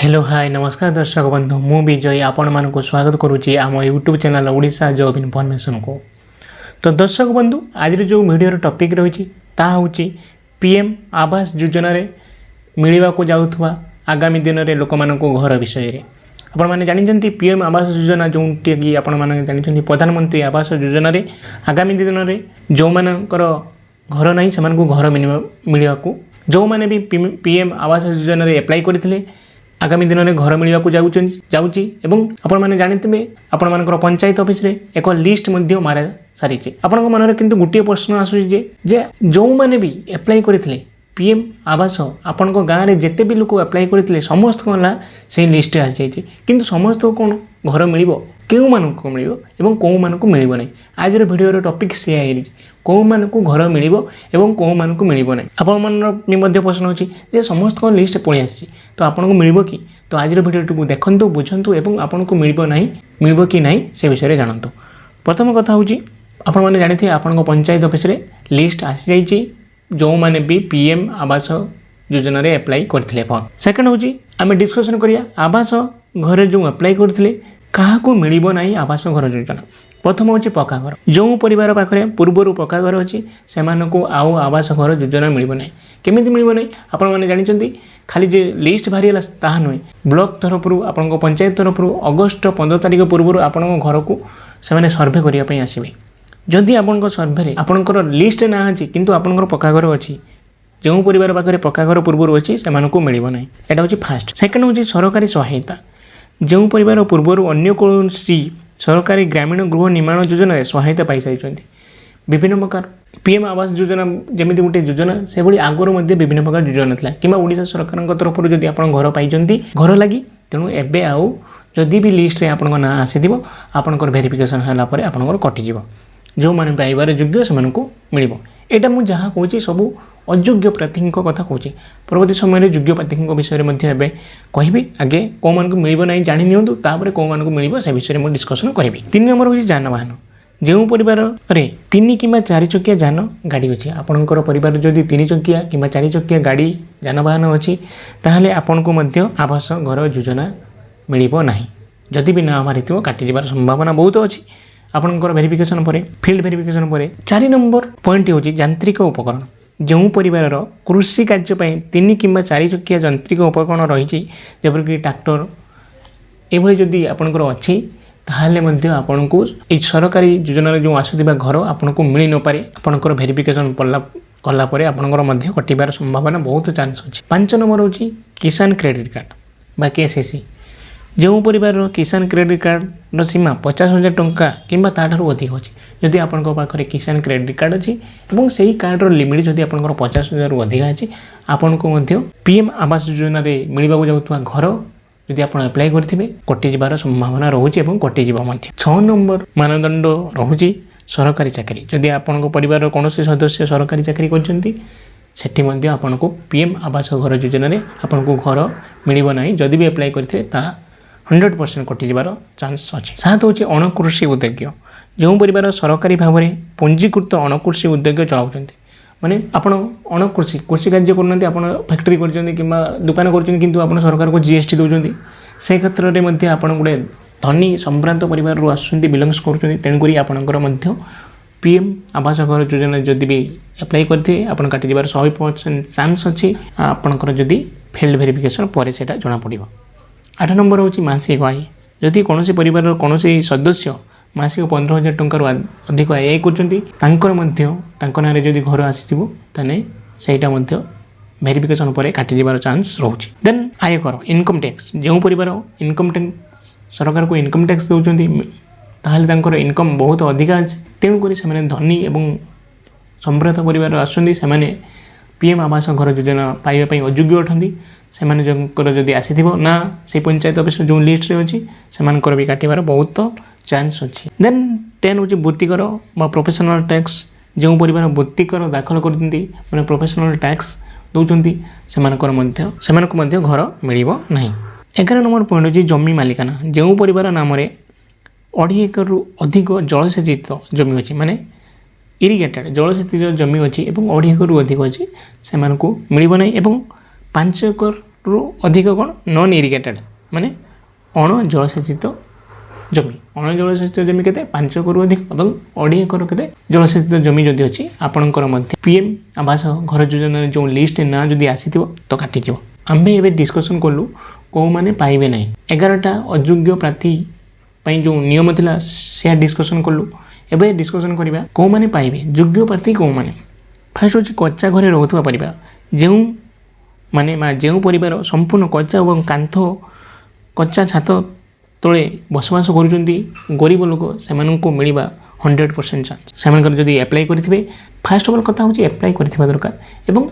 Hello hi नमस्कार दर्शक बंधु मु विजय आपण मानक स्वागत करुच्ची आम YouTube channel Odisha job information को। तो दर्शक बंधु आज जो वीडियो टॉपिक रही हूँ पीएम आवास योजना रे मिलवा को जाऊथवा आगामी दिन में लोक मान घर विषय आपण मैंने जानते पीएम आवास योजना जो कि आपण मैंने जानते प्रधानमंत्री आवास योजना रे आगामी दिन में जो मानकर घर ना से घर मिलवा को जो मैंने भी पीएम आवास योजना रे अप्लाई करते आगामी दिन में घर मिलवा जाऊँगी आपण मैंने जानते आपण मानकर पंचायत ऑफिस रे एक लिस्ट मारा सारी आपण मन में किंतु गोटे प्रश्न आसूजे जो मैंने भी अप्लाई करते पीएम आवास आपण गाँव में जिते भी लोग अप्लाई करते समस्त गला से लिस्ट आसी जाइए किंतु समस्त को कौन घर मिल क्यों मानक मिल और कौ मानक मिल ना आज भिडियो टॉपिक से कौ मानक घर मिल और कौ मानक मिल ना आपण मन प्रश्न अच्छी जे समस्त लिस्ट पलि आसी तो आपन को मिल कि तो आज भिडियो को देखु बुझंतु और आपन को मिल कि ना से विषय जानतु। प्रथम कथा हूँ आपण मैंने जानी आपण पंचायत ऑफिस रे लिस्ट आसी जाइए जो मैंने भी पीएम आवास योजना रे अप्लाई करथिले फॉर्म। सेकंड होची आमे डिस्कशन करिया आवास घर जो अप्लाई करथिले काहा को मिलिबो नाही आवास घर योजना। प्रथम होची पक्का घर जो परिवार पाखरे पूर्वरु पक्का घर अछि सेमानको आउ आवास घर योजना मिलिबो नाही केमिति मिलिबो नाही आपण माने जानि चंती खाली जे लिस्ट भारिला ताहा नै ब्लॉक तरफरु आपनको पंचायत तरफरु अगस्त 15 तारिख पूर्वरु आपनको घर को से माने सर्वे करिया पई आसीबे। जदि आपन सर्वे आपंकर लिस्ट ना अच्छी किंतु आपंकर पक्का घर अच्छी जो परिवार पाखे पक्का घर पूर्व अच्छी से मिल ना यहाँ हूँ फास्ट। सेकेंड हूँ सरकारी सहायता जो परिवार पूर्व अन्य कौन सरकारी ग्रामीण गृह निर्माण योजना सहायता पाई सारी विभिन्न प्रकार पीएम आवास योजना जमी गोटे योजना से भाई आगुरी विभिन्न प्रकार योजना था कि ओडिशा सरकार तरफ जब आप घर पाई घर लगी तेणु एवं आउ जदि भी लिस्ट आप ना आसी आपंकर वेरिफिकेशन है आपंकर कटिज जो मैंने पाइबार योग्य से मिल एटा मुझे जहाँ कहूँ सब अयोग्य प्रार्थी कथा कहूँ परवर्ती समय योग्य प्रार्थी विषय में कहि आगे कौ मानक मिल ना जाणी निपर कौ मानक मिल से विषय में डिस्कसन करी। 3 नंबर हूँ जानवाहन जो परिवार रे 3 कि 4 चकिया जान गाड़ी अच्छी आपंकर परिवार जदि 3 चकिया कि 4 चकिया गाड़ी जानवाहन अच्छी ताहले आपन को आवास घर योजना मिल ना जदि भी ना बाहरी काटिजार संभावना बहुत अच्छी आपंकर वेरिफिकेशन पर फील्ड वेरिफिकेशन पर। 4 नंबर पॉइंट हूँ यांत्रिक उपकरण जो परिवार कृषि कार्यपाई 3 कि 4 चकिया यांत्रिक उपकरण रही जपरिक ट्रैक्टर ये जदि आपंकर अच्छी ताहले आपन को सरकारी योजना जो आसुवा घर आपन को मिल न पारे आपंकर वेरिफिकेशन कलापर आपंकर कटिबार संभावना बहुत चांस अच्छी। 5 नंबर हूँ किसान क्रेडिट कार्ड बा केसीसी जो परिवार किसान क्रेडिट कार्ड सीमा 50,000 टंका किंबा ताठू अधिक अच्छी जदि आपण पाखे किसान क्रेडिट कार्ड अच्छी और से ही कार्डर लिमिट जदि आप 50,000 अधिक अच्छी आपन को पीएम आवास योजना रे मिलवा जाऊँ घर जदि आप अप्लाई करेंगे कटिजार संभावना रोचे और कटिज। 6 नंबर मानदंड रोचे सरकारी चाकरी जदि आपण परिवार कौन सदस्य सरकारी चाकरी करती आपन को पीएम आवास घर योजना रे आपन को घर मिल ना जदि भी अप्लाई करते 100% कटिजार चांस अच्छी। 7 हूँ अणकृषि उद्योग जो परिवार सरकारी भाव में पंजीकृत अणकृषि उद्योग चलाऊँ माने आपण अणकृषि कृषि कार्य करना आप फैक्ट्री कर दुकान कर सरकार को जीएसटी दौरान से क्षेत्र में आप गोटे धनी संभ्रांत परिवार आसुँच बिलंग्स कर तेणुक आपंकर पीएम आवास घर योजना जदि भी अप्लाई करते आप काटिजार 100% चांस अच्छी आपंकर जदि फील्ड वेरिफिकेशन पर से जना पड़। 8 नंबर हूँ मासिक आय जदि कौन परिवार कौन सदस्य मासिक 15,000 टंकार अधिक आय कर ना जदि घर आसी सहीटा वेरिफिकेशन पर काटिजार चांस रोचे। देन आयकर इनकम टैक्स जो परिवार इनकम टैक्स सरकार को इनकम टैक्स दौरान ताहले इनकम बहुत अधिक अच्छे तेणुक धनी और संभ्रांत परिवार आसुँच पीएम आवास घर योजना पाइबापी अयोग्य अटंती से जदि आसी ना से पंचायत ऑफिस जो लिस्ट अच्छी से भी काटिबार बहुत चांस अच्छी। देन 10 हूँ वृत्तिकर प्रोफेशनल टैक्स जो परिवार वृत्तिकर दाखल करते प्रोफेशनल टैक्स दौरान से घर मिल ना। 11 नंबर पॉइंट हूँ जमी मालिकाना जो परिवार नाम 2.5 एकर अधिक जलसेचित जमी अच्छी माने इरिगेटेड जलसेचित जमी अच्छी और 2.5 एकर अधिक अच्छी से मिल ना 5 एकर ରୁ ଅଧିକ କ'ଣ ନନ୍ ଇରିଗେଟେଡ୍ ମାନେ ଅଣ ଜଳସେଚିତ ଜମି। ଅଣ ଜଳସେଚିତ ଜମି କେତେ 5 एकरରୁ ଅଧିକ ଏବଂ 2.5 ଏକର କେତେ ଜଳସେଚିତ ଜମି ଯଦି ଅଛି ଆପଣଙ୍କର ମଧ୍ୟ PM ଆବାସ ଘର ଯୋଜନାରେ ଯେଉଁ ଲିଷ୍ଟ ନାଁ ଯଦି ଆସିଥିବ ତ କାଟିଯିବ। ଆମେ ଏବେ ଡିସ୍କସନ୍ କଲୁ କେଉଁମାନେ ପାଇବେ ନାହିଁ। 11ଟା ଅଯୋଗ୍ୟ ପ୍ରାର୍ଥୀ ପାଇଁ ଯେଉଁ ନିୟମ ଥିଲା ସେୟା ଡିସ୍କସନ୍ କଲୁ। ଏବେ ଡିସ୍କସନ୍ କରିବା କେଉଁମାନେ ପାଇବେ ଯୋଗ୍ୟ ପ୍ରାର୍ଥୀ କେଉଁମାନେ। ଫାର୍ଷ୍ଟ ହେଉଛି କଚ୍ଚା ଘରେ ରହୁଥିବା ପରିବାର। ଯେଉଁ ପରିବାର ସମ୍ପୂର୍ଣ୍ଣ କଚ୍ଚା ଏବଂ କାନ୍ଥ କଚ୍ଚା ଛାତ ତଳେ ବସବାସ କରୁଛନ୍ତି ଗରିବ ଲୋକ ସେମାନଙ୍କୁ ମିଳିବା 100% ଚାନ୍ସ। ସେମାନଙ୍କର ଯଦି ଆପ୍ଲାଏ କରିଥିବେ ଫାର୍ଷ୍ଟ ଅଫ୍ ଅଲ୍ କଥା ହେଉଛି ଆପ୍ଲାଏ କରିଥିବା ଦରକାର ଏବଂ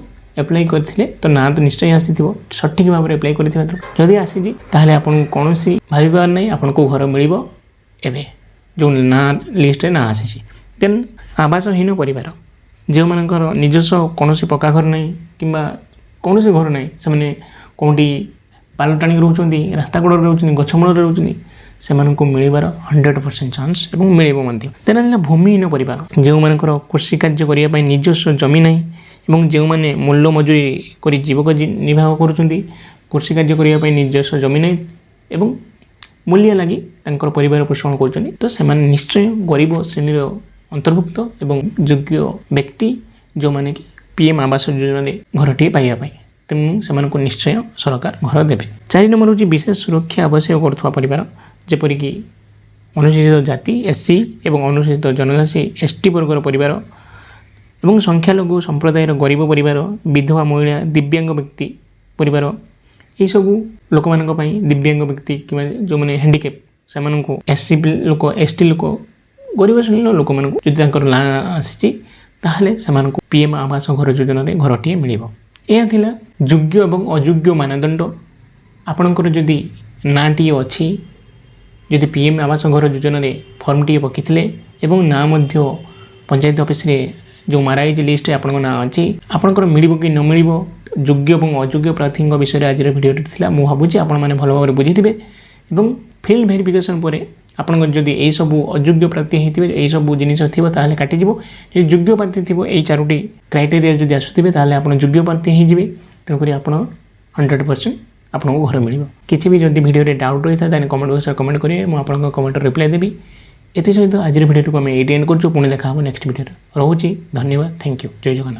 ଆପ୍ଲାଏ କରିଥିଲେ ତ ନାଁ ତ ନିଶ୍ଚୟ ଆସିଥିବ ସଠିକ୍ ଭାବରେ ଆପ୍ଲାଏ କରିଥିବା ଦରକାର। ଯଦି ଆସିଛି ତାହେଲେ ଆପଣଙ୍କୁ କୌଣସି ଭାବିବାର ନାହିଁ ଆପଣଙ୍କୁ ଘର ମିଳିବ ଏବେ ଯେଉଁ ନାଁ ଲିଷ୍ଟରେ ନାଁ ଆସିଛି। ଦେନ୍ ଆବାସହୀନ ପରିବାର ଯେଉଁମାନଙ୍କର ନିଜସ୍ୱ କୌଣସି ପକ୍କା ଘର ନାହିଁ କିମ୍ବା କୌଣସି ଘର ନାହିଁ ସେମାନେ କେଉଁଠି ପାଲ ଟାଣିକି ରହୁଛନ୍ତି ରାସ୍ତା କଡ଼ରେ ରହୁଛନ୍ତି ଗଛ ମୂଳରେ ରହୁଛନ୍ତି ସେମାନଙ୍କୁ ମିଳିବାର 100% ଚାନ୍ସ ଏବଂ ମିଳିବ ମଧ୍ୟ। ଦେନ୍ ହେଲା ଭୂମିହୀନ ପରିବାର ଯେଉଁମାନଙ୍କର କୃଷି କାର୍ଯ୍ୟ କରିବା ପାଇଁ ନିଜସ୍ୱ ଜମି ନାହିଁ ଏବଂ ଯେଉଁମାନେ ମୂଲ୍ୟ ମଜୁରୀ କରି ଜୀବିକା ନିର୍ବାହ କରୁଛନ୍ତି କୃଷି କାର୍ଯ୍ୟ କରିବା ପାଇଁ ନିଜସ୍ୱ ଜମି ନାହିଁ ଏବଂ ମୂଲ୍ୟ ଲାଗି ତାଙ୍କର ପରିବାର ପୋଷଣ କରୁଛନ୍ତି ତ ସେମାନେ ନିଶ୍ଚୟ ଗରିବ ଶ୍ରେଣୀର ଅନ୍ତର୍ଭୁକ୍ତ ଏବଂ ଯୋଗ୍ୟ ବ୍ୟକ୍ତି ଯେଉଁମାନେ କି PM ଆବାସ ଯୋଜନାରେ ଘରଟିଏ ପାଇବା ପାଇଁ ତେଣୁ ସେମାନଙ୍କୁ ନିଶ୍ଚୟ ସରକାର ଘର ଦେବେ। 4 ନମ୍ବର ହେଉଛି ବିଶେଷ ସୁରକ୍ଷା ଆବଶ୍ୟକ କରୁଥିବା ପରିବାର ଯେପରିକି ଅନୁସୂଚିତ ଜାତି SC ଏବଂ ଅନୁସୂଚିତ ଜନଜାତି ST ବର୍ଗର ପରିବାର ଏବଂ ସଂଖ୍ୟାଲଘୁ ସମ୍ପ୍ରଦାୟର ଗରିବ ପରିବାର ବିଧବା ମହିଳା ଦିବ୍ୟାଙ୍ଗ ବ୍ୟକ୍ତି ପରିବାର ଏହିସବୁ ଲୋକମାନଙ୍କ ପାଇଁ ଦିବ୍ୟାଙ୍ଗ ବ୍ୟକ୍ତି କିମ୍ବା ଯେଉଁମାନେ ହ୍ୟାଣ୍ଡିକ୍ୟାପ୍ ସେମାନଙ୍କୁ SC ଲୋକ ST ଲୋକ ଗରିବ ଶ୍ରେଣୀର ଲୋକମାନଙ୍କୁ ଯଦି ତାଙ୍କର ନାଁ ଆସିଛି ତାହେଲେ ସେମାନଙ୍କୁ PM ଆବାସ ଘର ଯୋଜନାରେ ଘରଟିଏ ମିଳିବ। ଏହା ଥିଲା ଯୋଗ୍ୟ ଏବଂ ଅଯୋଗ୍ୟ ମାନଦଣ୍ଡ। ଆପଣଙ୍କର ଯଦି ନାଁଟିଏ ଅଛି ଯଦି PM ଆବାସ ଘର ଯୋଜନାରେ ଫର୍ମଟିଏ ପକାଇଥିଲେ ଏବଂ ନାଁ ମଧ୍ୟ ପଞ୍ଚାୟତ ଅଫିସରେ ଯେଉଁ ମାରାଇଜ ଲିଷ୍ଟରେ ଆପଣଙ୍କ ନାଁ ଅଛି ଆପଣଙ୍କର ମିଳିବ କି ନ ମିଳିବ ଯୋଗ୍ୟ ଏବଂ ଅଯୋଗ୍ୟ ପ୍ରାର୍ଥୀଙ୍କ ବିଷୟରେ ଆଜିର ଭିଡ଼ିଓଟି ଥିଲା। ମୁଁ ଭାବୁଛି ଆପଣମାନେ ଭଲ ଭାବରେ ବୁଝିଥିବେ ଏବଂ ଫିଲ୍ଡ ଭେରିଫିକେସନ୍ ପରେ ଆପଣଙ୍କର ଯଦି ଏହିସବୁ ଅଯୋଗ୍ୟ ପ୍ରାର୍ଥୀ ହେଇଥିବେ ଏହିସବୁ ଜିନିଷ ଥିବ ତାହେଲେ କାଟିଯିବ। ଯଦି ଯୋଗ୍ୟ ପ୍ରାର୍ଥୀ ଥିବ ଏଇ 4ଟି କ୍ରାଇଟେରିଆ ଯଦି ଆସୁଥିବେ ତାହେଲେ ଆପଣ ଯୋଗ୍ୟ ପ୍ରାର୍ଥୀ ହେଇଯିବେ। ତେଣୁକରି ଆପଣ 100% ଆପଣଙ୍କୁ ଘର ମିଳିବ। କିଛି ବି ଯଦି ଭିଡ଼ିଓରେ ଡାଉଟ୍ ରହିଥାଏ ତାହେଲେ କମେଣ୍ଟ ବକ୍ସରେ କମେଣ୍ଟ କରିବେ ମୁଁ ଆପଣଙ୍କ କମେଣ୍ଟର ରିପ୍ଲାଏ ଦେବି। ଏଥିସହିତ ଆଜିର ଭିଡ଼ିଓଟିକୁ ଆମେ ଏଇଠି ଏଣ୍ଡ କରୁଛୁ। ପୁଣି ଦେଖା ହେବ ନେକ୍ସଟ ଭିଡ଼ିଓରେ। ରହୁଛି ଧନ୍ୟବାଦ ଥ୍ୟାଙ୍କ ୟୁ ଜୟ ଜଗନ୍ନାଥ।